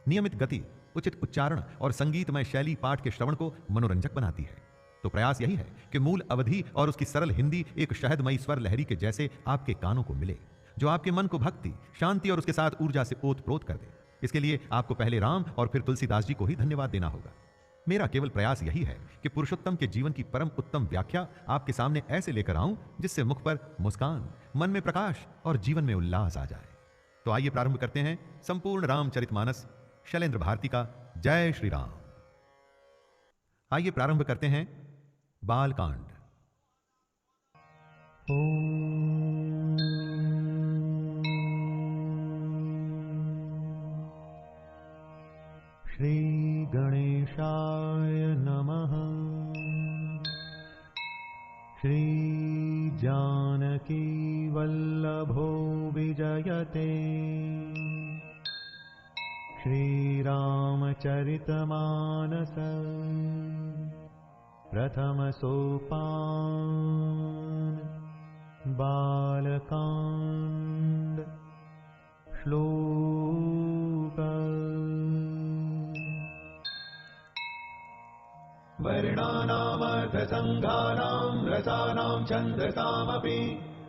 नियमित गति, उचित उच्चारण और संगीतमय शैली पाठ के श्रवण को मनोरंजक बनाती है। तो प्रयास यही है कि मूल अवधि और उसकी सरल हिंदी एक शहदमयी स्वर लहरी के जैसे आपके कानों को मिले, जो आपके मन को भक्ति, शांति और उसके साथ ऊर्जा से ओतप्रोत कर दे। इसके लिए आपको पहले राम और फिर तुलसीदास जी को ही धन्यवाद देना होगा। मेरा केवल प्रयास यही है कि पुरुषोत्तम के जीवन की परम उत्तम व्याख्या आपके सामने ऐसे लेकर आऊं जिससे मुख पर मुस्कान, मन में प्रकाश और जीवन में उल्लास आ जाए। तो आइए प्रारंभ करते हैं संपूर्ण रामचरितमानस शैलेंद्र भारती का जय श्री राम। आइए प्रारंभ करते हैं बालकांड। श्री गणेशाय नमः। श्री जानकी वल्लभो विजयते। श्री रामचरितमानस प्रथम सोपान बालकांड। श्लोक वर्णानामर्थसङ्घानां रसानां छन्दसामपि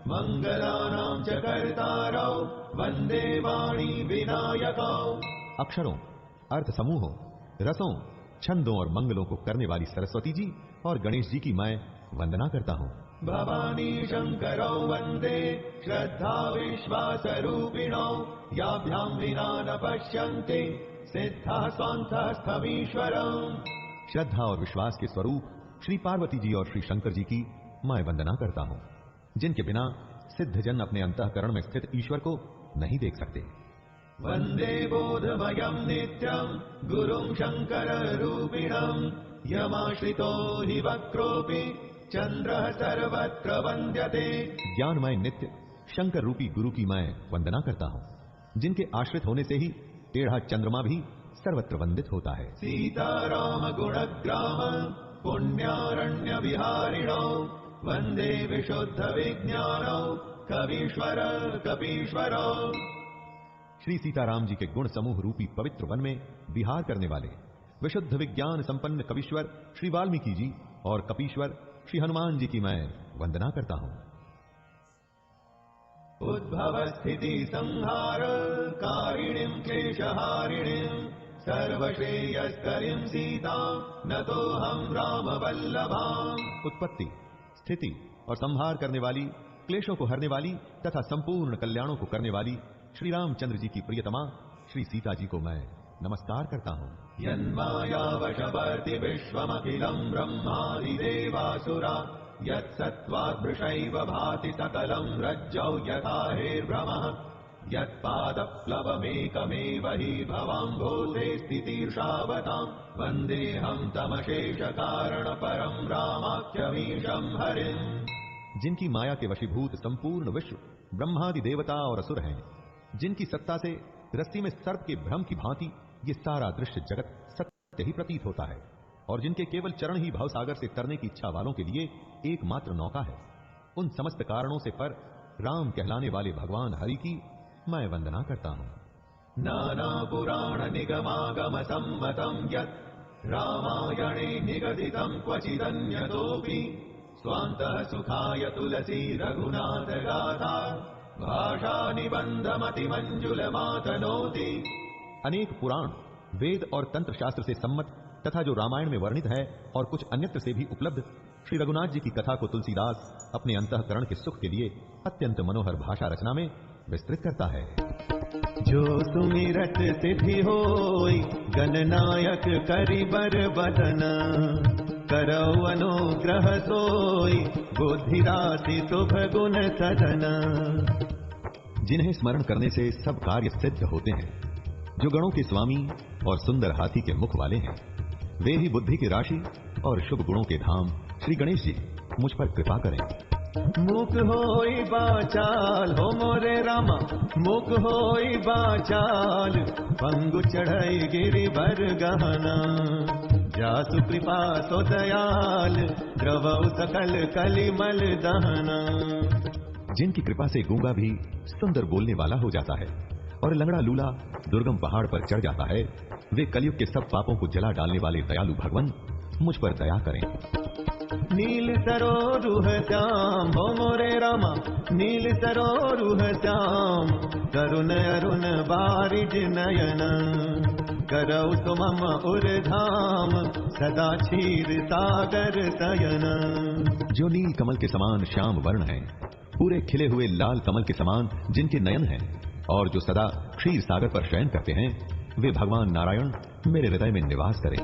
मंगलानां च कर्तारौ वन्दे वाणी विनायकौ। अक्षरों, अर्थ समूहों, रसों, छंदों और मंगलों को करने वाली सरस्वती जी और गणेश जी की मैं वंदना करता हूँ। भवानी शंकरौ वन्दे श्रद्धा विश्वासरूपिणौ याभ्यां विना न पश्यन्ति सिद्धा स्वान्तः स्थमीश्वरम्। श्रद्धा और विश्वास के स्वरूप श्री पार्वती जी और श्री शंकर जी की मैं वंदना करता हूँ, जिनके बिना सिद्ध जन अपने अंतःकरण में स्थित ईश्वर को नहीं देख सकते। वन्दे बोधमयं नित्यं गुरुं शंकररूपिणं यमाश्रितो हि वक्रोऽपि चन्द्रः सर्वत्र वन्द्यते। ज्ञानमय नित्य शंकर रूपी गुरु की मैं वंदना करता हूँ, जिनके आश्रित होने से ही टेढ़ा चंद्रमा भी सर्वत्र वंदित होता है। सीताराम गुणग्राम पुण्यारण्य विहारिणौ वन्दे विशुद्ध विज्ञानौ कवीश्वर कपीश्वरौ। श्री सीताराम जी के गुण समूह रूपी पवित्र वन में विहार करने वाले विशुद्ध विज्ञान संपन्न कवीश्वर श्री वाल्मीकि जी और कपीश्वर श्री हनुमान जी की मैं वंदना करता हूँ। उद्भव स्थिति संहार कारिणीं क्लेशहारिणीं सर्वश्रेयस्करीं सीतां नतोऽहं रामवल्लभाम्। उत्पत्ति, स्थिति और संहार करने वाली, क्लेशों को हरने वाली तथा संपूर्ण कल्याणों को करने वाली श्री रामचंद्र जी की प्रियतमा श्री सीता जी को मैं नमस्कार करता हूँ। यन्मायावशवर्ति विश्वमखिलं ब्रह्मादिदेवासुरा यत्सत्त्वाद्भृशैव भाति सकलं रज्जौ यथा हेर्भ्रमः यत्पादप्लवमेकमेव हि भवाम्भोधे स्थितिर्षावतां वन्देऽहं तमशेषकारणपरं रामाख्यमीशं हरिम्। जिनकी माया के वशीभूत संपूर्ण विश्व ब्रह्मादि देवता और असुर हैं, जिनकी सत्ता से रस्सी में सर्प के भ्रम की भांति ये सारा दृश्य जगत सत्य ही प्रतीत होता है, और जिनके केवल चरण ही भवसागर से तरने की इच्छा वालों के लिए एकमात्र नौका है, उन समस्त कारणों से पर राम कहलाने वाले भगवान हरि की मैं वंदना करता हूँ। नाना पुराण निगमागम सम्मतं यत् रामायणे निगदितं क्वचिदन्यतोऽपि स्वान्तः सुखाय तुलसी रघुनाथ गाथा भाषा निबंधमतिमंजुलमातनोति। अनेक पुराण, वेद और तंत्र शास्त्र से सम्मत तथा जो रामायण में वर्णित है और कुछ अन्यत्र से भी उपलब्ध श्री रघुनाथ जी की कथा को तुलसीदास अपने अंतःकरण के सुख के लिए अत्यंत मनोहर भाषा रचना में विस्तृत करता है। जो सुमिरत सिद्धि होई गणनायक करिबर बदन करौ अनुग्रह सोई बुद्धि राशि शुभ गुण सदन। जिन्हें स्मरण करने से सब कार्य सिद्ध होते हैं, जो गणों के स्वामी और सुंदर हाथी के मुख वाले हैं, वे ही बुद्धि की राशि और शुभ गुणों के धाम श्री गणेश जी मुझ पर कृपा करें। मुख होई बाचाल हो मोरे रामा, मुख होई बाचाल पंगु चढ़ाई गिरि बर गहना। जासु कृपा सो दयाल द्रवौ सकल कलिमल दहना। जिनकी कृपा से गूंगा भी सुंदर बोलने वाला हो जाता है और लंगड़ा लूला दुर्गम पहाड़ पर चढ़ जाता है, वे कलयुग के सब पापों को जला डालने वाले दयालु भगवान मुझ पर दया करें। नील सरोरुह श्याम हो मोरे रामा, नील सरोरुह श्याम, करुण अरुण बारिज नयन, करौ सुमम उर्धाम, सदा क्षीर सागर शयन। जो नील कमल के समान श्याम वर्ण हैं, पूरे खिले हुए लाल कमल के समान जिनके नयन हैं, और जो सदा क्षीर सागर पर शयन करते हैं, वे भगवान नारायण मेरे हृदय में निवास करें।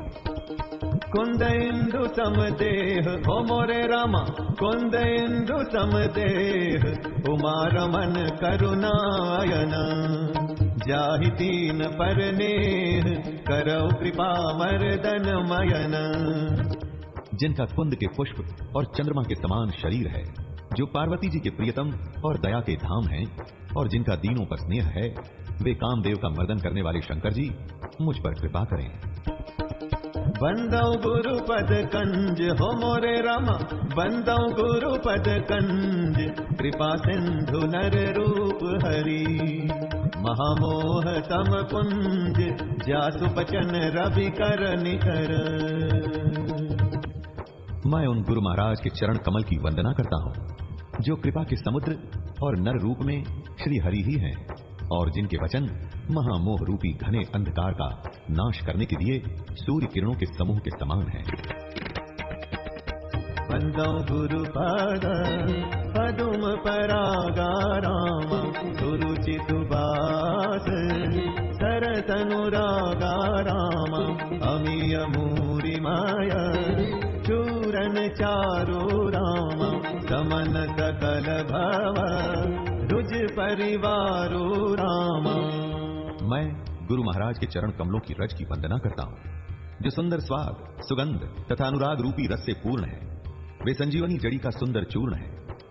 कुंद इंदु समदेह हो मोरे रामा, कुंद इंदु समदेह, उमा रमन करुणायन, जाहि तीन परनेह, करौ कृपा मर्दन मयन। जिनका कुंद के पुष्प और चंद्रमा के समान शरीर है, जो पार्वती जी के प्रियतम और दया के धाम हैं, और जिनका दीनों पर स्नेह है, वे कामदेव का मर्दन करने वाले शंकर जी मुझ पर कृपा करें। बंदौ गुरुपद कंज हो मोरे रामा, बंदौ गुरुपद कंज, कृपा सिंधु नर रूप हरि, महामोह तम कुंज, जासु बचन रवि कर निकर। मैं उन गुरु महाराज के चरण कमल की वंदना करता हूँ, जो कृपा के समुद्र और नर रूप में श्री हरि ही हैं, और जिनके वचन महामोह रूपी घने अंधकार का नाश करने के लिए सूर्य किरणों के समूह के समान हैं। वंदौ गुरुपद पदुम परागा राम, सुरुचि सुबास सरतनुरागा राम, अमीय मूरि माया चूरन चारु राम, समन सकल भव रुज परिवारो राम। मैं गुरु महाराज के चरण कमलों की रज की वंदना करता हूँ, जो सुंदर स्वाद, सुगंध तथा अनुराग रूपी रस से पूर्ण है। वे संजीवनी जड़ी का सुंदर चूर्ण है,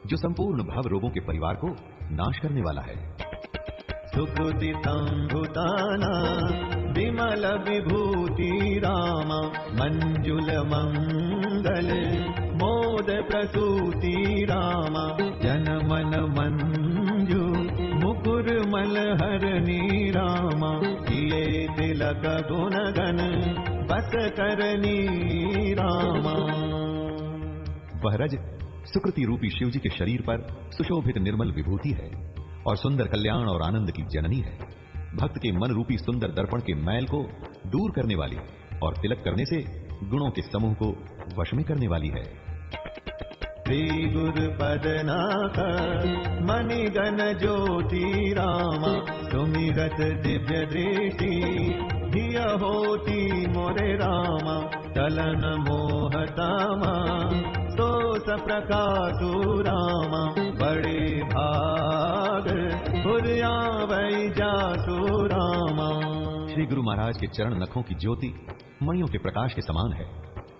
जो संपूर्ण भव रोगों के परिवार को नाश करने वाला है। सुकृति संभुताना विमल विभूति राम, मंजुल मंगल मोद प्रसूति राम, जन मन मंजू मुकुर मलहरनी राम, किए तिलक गुण गण बस करनी राम। वह रज सुकृति रूपी शिव जी के शरीर पर सुशोभित निर्मल विभूति है, और सुंदर कल्याण और आनंद की जननी है। भक्त के मन रूपी सुंदर दर्पण के मैल को दूर करने वाली, और तिलक करने से गुणों के समूह को वश में करने वाली है। श्री गुरु पदनाथ मणिगण ज्योति राम, सुमिरत दिव्य दृष्टि धिय होती मोरे राम, चलन मोहतामा सोस प्रकाशु राम, बड़े भाग भुर्यावै जासु राम। श्री गुरु महाराज के चरण नखों की ज्योति मणियों के प्रकाश के समान है,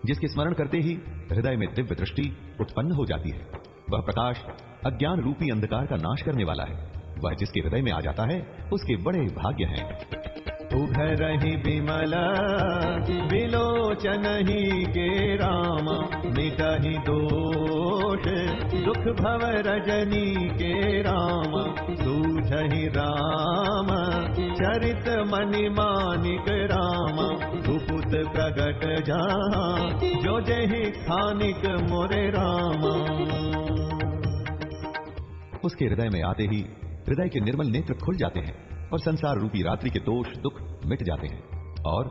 जिसके स्मरण करते ही हृदय में दिव्य दृष्टि उत्पन्न हो जाती है। वह प्रकाश अज्ञान रूपी अंधकार का नाश करने वाला है। वह जिसके हृदय में आ जाता है, उसके बड़े भाग्य हैं। उघरहि विमला विलोचन ही के राम, मिटहि दोष दुख भव रजनी के राम, सूझहि राम चरित मणि मानिक राम, सुपुत प्रगट जहाँ जो जहि स्थानिक मोरे राम। उसके हृदय में आते ही हृदय के निर्मल नेत्र खुल जाते हैं, और संसार रूपी रात्रि के दोष दुख मिट जाते हैं, और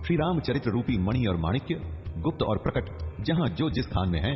श्री राम चरित्र रूपी मणि और माणिक्य गुप्त और प्रकट जहां जो जिस स्थान में है